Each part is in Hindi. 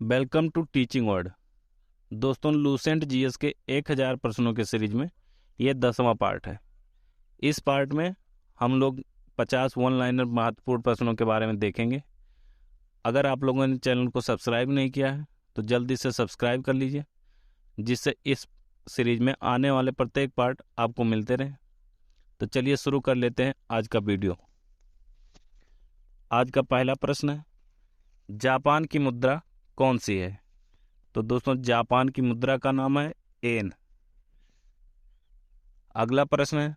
Welcome to Teaching Word. दोस्तों, लूसेंट जीएस के 1000 प्रश्नों के सीरीज में ये 10वां पार्ट है। इस पार्ट में हम लोग 50 वन लाइनर महत्वपूर्ण प्रश्नों के बारे में देखेंगे। अगर आप लोगों ने चैनल को सब्सक्राइब नहीं किया है तो जल्दी से सब्सक्राइब कर लीजिए, जिससे इस सीरीज में आने वाले प्रत्येक पार्ट आपको मिलते रहें। तो चलिए शुरू कर लेते हैं आज का वीडियो। आज का पहला प्रश्न है, जापान की मुद्रा कौन सी है? तो दोस्तों, जापान की मुद्रा का नाम है येन। अगला प्रश्न है,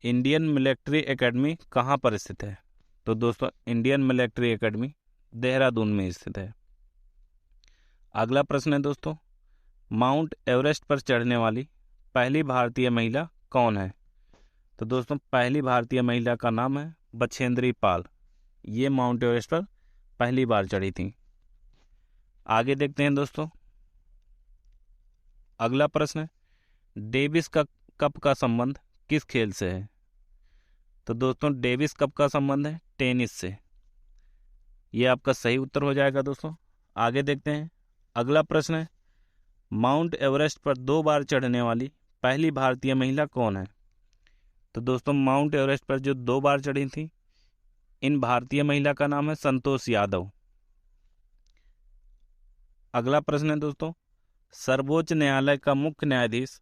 इंडियन मिलिट्री एकेडमी कहाँ पर स्थित है? तो दोस्तों, इंडियन मिलिट्री एकेडमी देहरादून में स्थित है। अगला प्रश्न है दोस्तों, माउंट एवरेस्ट पर चढ़ने वाली पहली भारतीय महिला कौन है? तो दोस्तों, पहली भारतीय महिला का नाम है बछेंद्री पाल। ये माउंट एवरेस्ट पर पहली बार चढ़ी थी। आगे देखते हैं दोस्तों। अगला प्रश्न है, डेविस कप का संबंध किस खेल से है? तो दोस्तों, डेविस कप का संबंध है टेनिस से। यह आपका सही उत्तर हो जाएगा दोस्तों। आगे देखते हैं। अगला प्रश्न है, माउंट एवरेस्ट पर 2 बार चढ़ने वाली पहली भारतीय महिला कौन है? तो दोस्तों, माउंट एवरेस्ट पर जो 2 बार चढ़ी थी, इन भारतीय महिला का नाम है संतोष यादव। अगला प्रश्न है दोस्तों, सर्वोच्च न्यायालय का मुख्य न्यायाधीश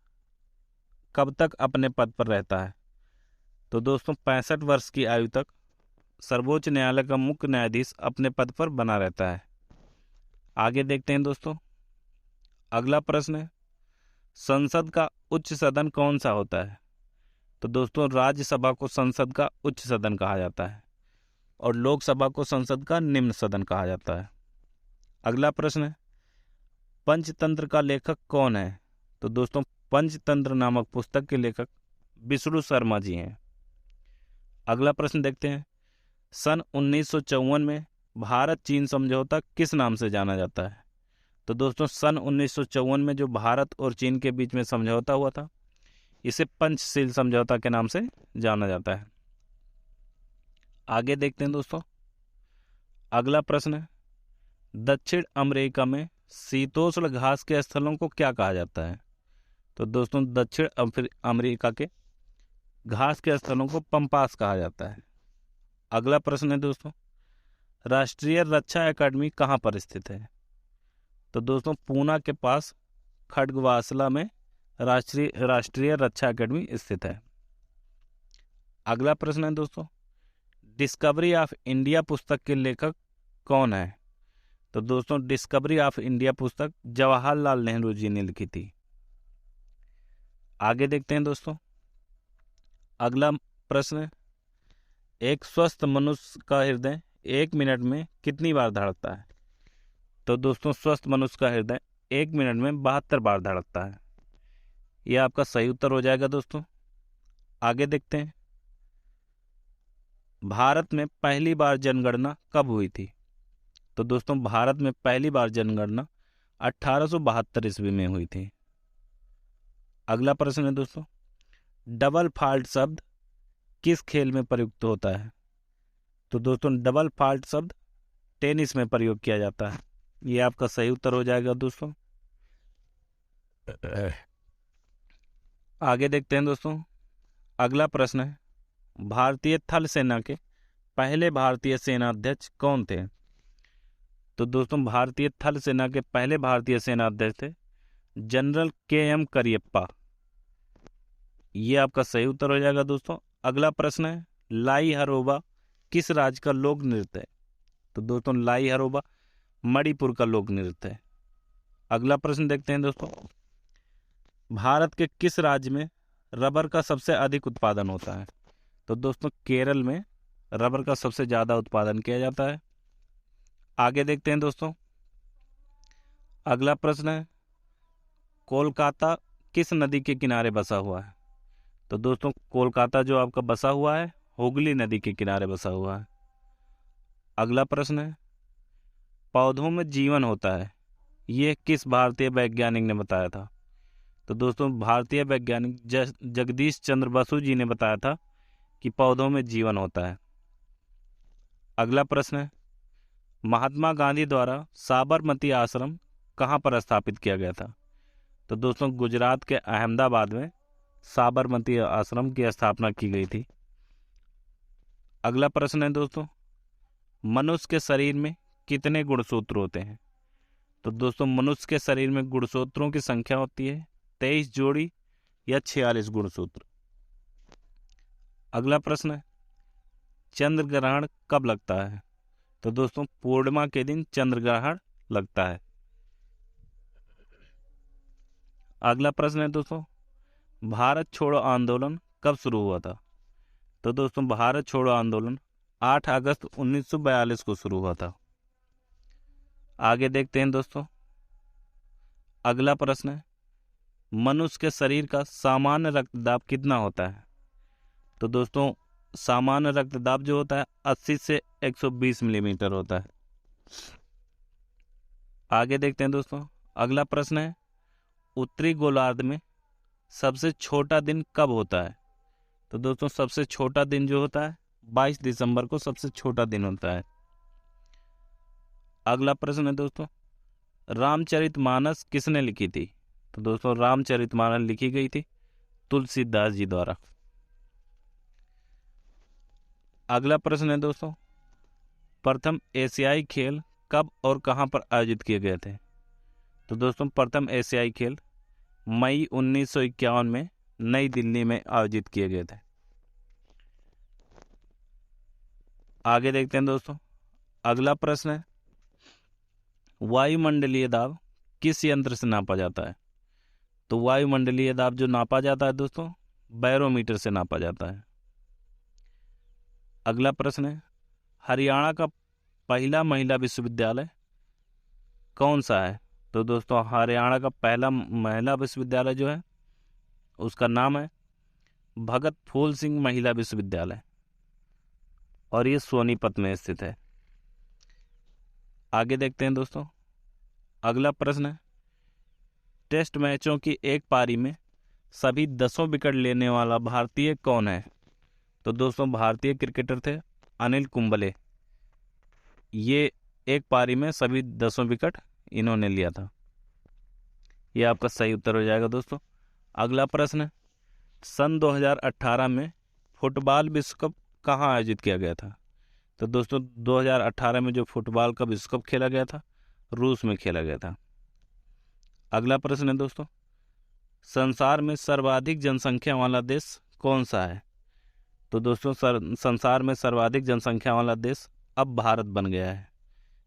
कब तक अपने पद पर रहता है? तो दोस्तों, 65 वर्ष की आयु तक सर्वोच्च न्यायालय का मुख्य न्यायाधीश अपने पद पर बना रहता है। आगे देखते हैं दोस्तों। अगला प्रश्न है, संसद का उच्च सदन कौन सा होता है? तो दोस्तों, राज्यसभा को संसद का उच्च सदन कहा जाता है और लोकसभा को संसद का निम्न सदन कहा जाता है। अगला प्रश्न है, पंचतंत्र का लेखक कौन है? तो दोस्तों, पंचतंत्र नामक पुस्तक के लेखक विष्णु शर्मा जी हैं। अगला प्रश्न देखते हैं, सन 1954 में भारत चीन समझौता किस नाम से जाना जाता है? तो दोस्तों, सन 1954 में जो भारत और चीन के बीच में समझौता हुआ था, इसे पंचशील समझौता के नाम से जाना जाता है। आगे देखते हैं दोस्तों। अगला प्रश्न है, दक्षिण अमेरिका में शीतोष्ण घास के स्थलों को क्या कहा जाता है? तो दोस्तों, दक्षिण अमेरिका के घास के स्थलों को पंपास कहा जाता है। अगला प्रश्न है दोस्तों, राष्ट्रीय रक्षा एकेडमी कहाँ पर स्थित है? तो दोस्तों, पूना के पास खड़गवासला में राष्ट्रीय रक्षा एकेडमी स्थित है। अगला प्रश्न है दोस्तों, डिस्कवरी ऑफ इंडिया पुस्तक के लेखक कौन है? तो दोस्तों, डिस्कवरी ऑफ इंडिया पुस्तक जवाहरलाल नेहरू जी ने लिखी थी। आगे देखते हैं दोस्तों। अगला प्रश्न है, एक स्वस्थ मनुष्य का हृदय 1 मिनट में कितनी बार धड़कता है? तो दोस्तों, स्वस्थ मनुष्य का हृदय 1 मिनट में 72 बार धड़कता है। यह आपका सही उत्तर हो जाएगा दोस्तों। आगे देखते हैं। भारत में पहली बार जनगणना कब हुई थी? तो दोस्तों, भारत में पहली बार जनगणना 1872 ईस्वी में हुई थी। अगला प्रश्न है दोस्तों, डबल फॉल्ट शब्द किस खेल में प्रयुक्त होता है? तो दोस्तों, डबल फॉल्ट शब्द टेनिस में प्रयोग किया जाता है। यह आपका सही उत्तर हो जाएगा दोस्तों। आगे देखते हैं दोस्तों। अगला प्रश्न है, भारतीय थल सेना के पहले भारतीय सेनाध्यक्ष कौन थे? तो दोस्तों, भारतीय थल सेना के पहले भारतीय सेनाध्यक्ष थे जनरल KM करियप्पा। ये आपका सही उत्तर हो जाएगा दोस्तों। अगला प्रश्न है, लाई हरोबा किस राज्य का लोक नृत्य है? तो दोस्तों, लाई हरोबा मणिपुर का लोक नृत्य है। अगला प्रश्न देखते हैं दोस्तों, भारत के किस राज्य में रबर का सबसे अधिक उत्पादन होता है? तो दोस्तों, केरल में रबर का सबसे ज़्यादा उत्पादन किया जाता है। आगे देखते हैं दोस्तों। अगला प्रश्न है, कोलकाता किस नदी के किनारे बसा हुआ है? तो दोस्तों, कोलकाता जो आपका बसा हुआ है, हुगली नदी के किनारे बसा हुआ है। अगला प्रश्न है, पौधों में जीवन होता है, ये किस भारतीय वैज्ञानिक ने बताया था? तो दोस्तों, भारतीय वैज्ञानिक जगदीश चंद्र बसु जी ने बताया था कि पौधों में जीवन होता है। अगला प्रश्न है, महात्मा गांधी द्वारा साबरमती आश्रम कहाँ पर स्थापित किया गया था? तो दोस्तों गुजरात के अहमदाबाद में साबरमती आश्रम की स्थापना की गई थी। अगला प्रश्न है दोस्तों, मनुष्य के शरीर में कितने गुणसूत्र होते हैं? तो दोस्तों मनुष्य के शरीर में गुणसूत्रों की संख्या होती है 23 जोड़ी या 46 गुणसूत्र। अगला प्रश्न है, चंद्र ग्रहण कब लगता है? तो दोस्तों पूर्णिमा के दिन चंद्र ग्रहण लगता है। अगला प्रश्न है दोस्तों, भारत छोड़ो आंदोलन कब शुरू हुआ था? तो दोस्तों भारत छोड़ो आंदोलन 8 अगस्त 1942 को शुरू हुआ था। आगे देखते हैं दोस्तों, अगला प्रश्न है, मनुष्य के शरीर का सामान्य रक्तदाब कितना होता है? तो दोस्तों सामान्य रक्तदाब जो होता है 80 से 120 मिलीमीटर होता है। आगे देखते हैं दोस्तों, अगला प्रश्न है, उत्तरी गोलार्ध में सबसे छोटा दिन कब होता है? तो दोस्तों सबसे छोटा दिन जो होता है 22 दिसंबर को सबसे छोटा दिन होता है। अगला प्रश्न है दोस्तों, रामचरितमानस किसने लिखी थी? तो दोस्तों रामचरितमानस लिखी गई थी तुलसीदास जी द्वारा। अगला प्रश्न है दोस्तों, प्रथम एशियाई खेल कब और कहां पर आयोजित किए गए थे? तो दोस्तों प्रथम एशियाई खेल मई 1951 में नई दिल्ली में आयोजित किए गए थे। आगे देखते हैं दोस्तों, अगला प्रश्न है, वायुमंडलीय दाब किस यंत्र से नापा जाता है? तो वायुमंडलीय दाब जो नापा जाता है दोस्तों बैरोमीटर से नापा जाता है। अगला प्रश्न है, हरियाणा का पहला महिला विश्वविद्यालय कौन सा है? तो दोस्तों हरियाणा का पहला महिला विश्वविद्यालय जो है उसका नाम है भगत फूल सिंह महिला विश्वविद्यालय और ये सोनीपत में स्थित है। आगे देखते हैं दोस्तों, अगला प्रश्न है, टेस्ट मैचों की एक पारी में सभी 10 विकेट लेने वाला भारतीय कौन है? तो दोस्तों भारतीय क्रिकेटर थे अनिल कुंबले। ये एक पारी में सभी 10 विकेट इन्होंने लिया था। ये आपका सही उत्तर हो जाएगा दोस्तों। अगला प्रश्न है, सन 2018 में फुटबॉल विश्व कप कहाँ आयोजित किया गया था? तो दोस्तों 2018 में जो फुटबॉल का विश्व कप खेला गया था रूस में खेला गया था। अगला प्रश्न है दोस्तों, संसार में सर्वाधिक जनसंख्या वाला देश कौन सा है? तो दोस्तों संसार में सर्वाधिक जनसंख्या वाला देश अब भारत बन गया है।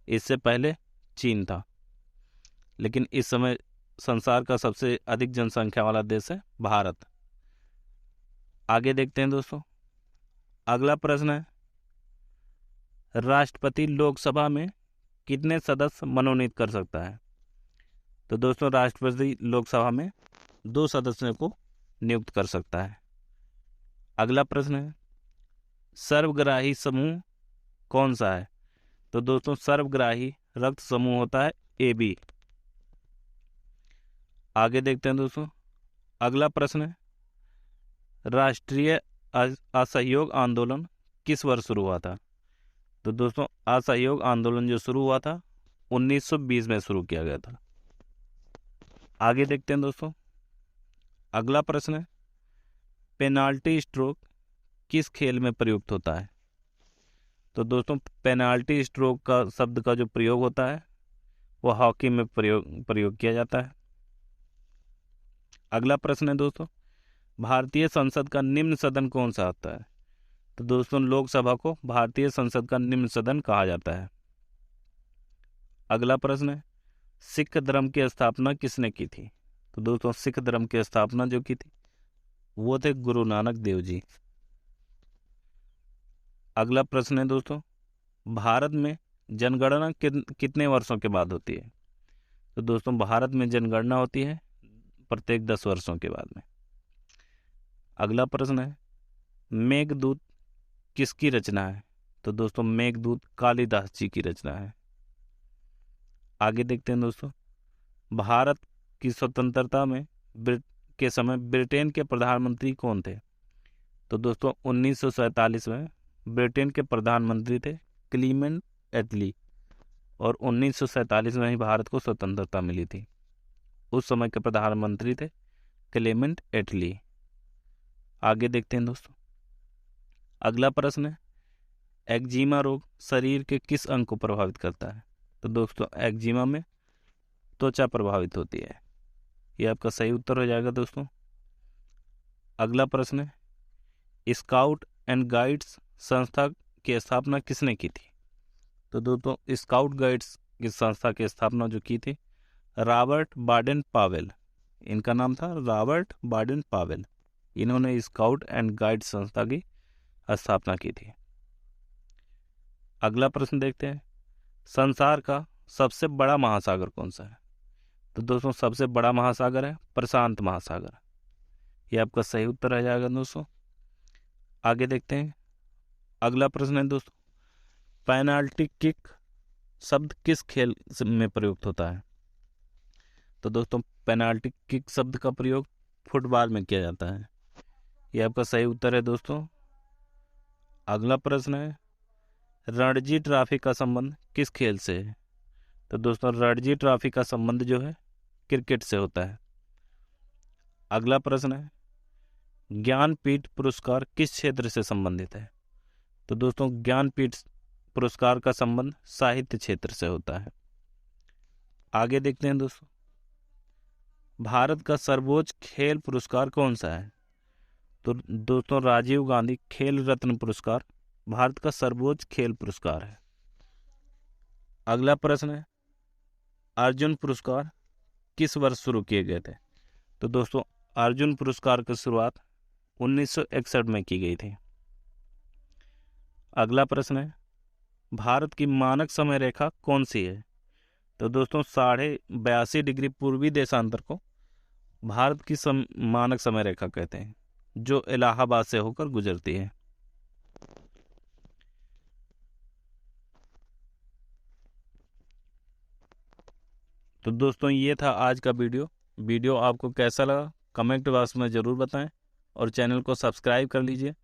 इससे पहले चीन था, लेकिन इस समय संसार का सबसे अधिक जनसंख्या वाला देश है भारत। आगे देखते हैं दोस्तों, अगला प्रश्न है, राष्ट्रपति लोकसभा में कितने सदस्य मनोनीत कर सकता है? तो दोस्तों राष्ट्रपति लोकसभा में 2 सदस्यों को नियुक्त कर सकता है। अगला प्रश्न है, सर्वग्राही समूह कौन सा है? तो दोस्तों सर्वग्राही रक्त समूह होता है AB। आगे देखते हैं दोस्तों, अगला प्रश्न है, राष्ट्रीय असहयोग आंदोलन किस वर्ष शुरू हुआ था? तो दोस्तों असहयोग आंदोलन जो शुरू हुआ था 1920 में शुरू किया गया था। आगे देखते हैं दोस्तों, अगला प्रश्न है, पेनाल्टी स्ट्रोक किस खेल में प्रयुक्त होता है? तो दोस्तों पेनाल्टी स्ट्रोक का शब्द का जो प्रयोग होता है वो हॉकी में प्रयोग किया जाता है। अगला प्रश्न है दोस्तों, भारतीय संसद का निम्न सदन कौन सा होता है? तो दोस्तों लोकसभा को भारतीय संसद का निम्न सदन कहा जाता है। अगला प्रश्न है, सिख धर्म की स्थापना किसने की थी? तो दोस्तों सिख धर्म की स्थापना जो की थी वो थे गुरु नानक देव जी। अगला प्रश्न है दोस्तों, भारत में जनगणना कितने वर्षों के बाद होती है? तो दोस्तों भारत में जनगणना होती है प्रत्येक 10 वर्षों के बाद में। अगला प्रश्न है, मेघदूत किसकी रचना है? तो दोस्तों मेघदूत कालिदास जी की रचना है। आगे देखते हैं दोस्तों, भारत की स्वतंत्रता में के समय ब्रिटेन के प्रधानमंत्री कौन थे? तो दोस्तों 1947 में ब्रिटेन के प्रधानमंत्री थे क्लीमेंट एटली और 1947 में ही भारत को स्वतंत्रता मिली थी। उस समय के प्रधानमंत्री थे क्लेमेंट एटली। आगे देखते हैं दोस्तों। अगला प्रश्न है, एक्जिमा रोग शरीर के किस अंग को प्रभावित करता है? तो दोस्तों एक्जिमा में त्वचा प्रभावित होती है। ये आपका सही उत्तर हो जाएगा दोस्तों। अगला प्रश्न है, स्काउट एंड गाइड्स संस्था की स्थापना किसने की थी? तो दोस्तों स्काउट गाइड्स की संस्था की स्थापना जो की थी रॉबर्ट बाडेन पावेल। इनका नाम था रॉबर्ट बाडेन पावेल। इन्होंने स्काउट एंड गाइड संस्था की स्थापना की थी। अगला प्रश्न देखते हैं, संसार का सबसे बड़ा महासागर कौन सा है? तो दोस्तों सबसे बड़ा महासागर है प्रशांत महासागर। ये आपका सही उत्तर आ जाएगा दोस्तों। आगे देखते हैं। अगला प्रश्न है दोस्तों, पेनाल्टी किक शब्द किस खेल में प्रयुक्त होता है? तो दोस्तों पेनाल्टी किक शब्द का प्रयोग फुटबॉल में किया जाता है। ये आपका सही उत्तर है दोस्तों। अगला प्रश्न है, रणजी ट्रॉफी का संबंध किस खेल से है? तो दोस्तों रणजी ट्रॉफी का संबंध जो है क्रिकेट से होता है। अगला प्रश्न है, ज्ञानपीठ पुरस्कार किस क्षेत्र से संबंधित है? तो दोस्तों ज्ञानपीठ पुरस्कार का संबंध साहित्य क्षेत्र से होता है। आगे देखते हैं दोस्तों, भारत का सर्वोच्च खेल पुरस्कार कौन सा है? तो दोस्तों राजीव गांधी खेल रत्न पुरस्कार भारत का सर्वोच्च खेल पुरस्कार है। अगला प्रश्न है, अर्जुन पुरस्कार किस वर्ष शुरू किए गए थे? तो दोस्तों अर्जुन पुरस्कार की शुरुआत 1961 में की गई थी। अगला प्रश्न है, भारत की मानक समय रेखा कौन सी है? तो दोस्तों 82.5 डिग्री पूर्वी देशांतर को भारत की मानक समय रेखा कहते हैं, जो इलाहाबाद से होकर गुजरती है। तो दोस्तों ये था आज का वीडियो आपको कैसा लगा कमेंट बॉक्स में ज़रूर बताएं और चैनल को सब्सक्राइब कर लीजिए,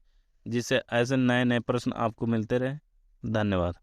जिससे ऐसे नए नए प्रश्न आपको मिलते रहे। धन्यवाद।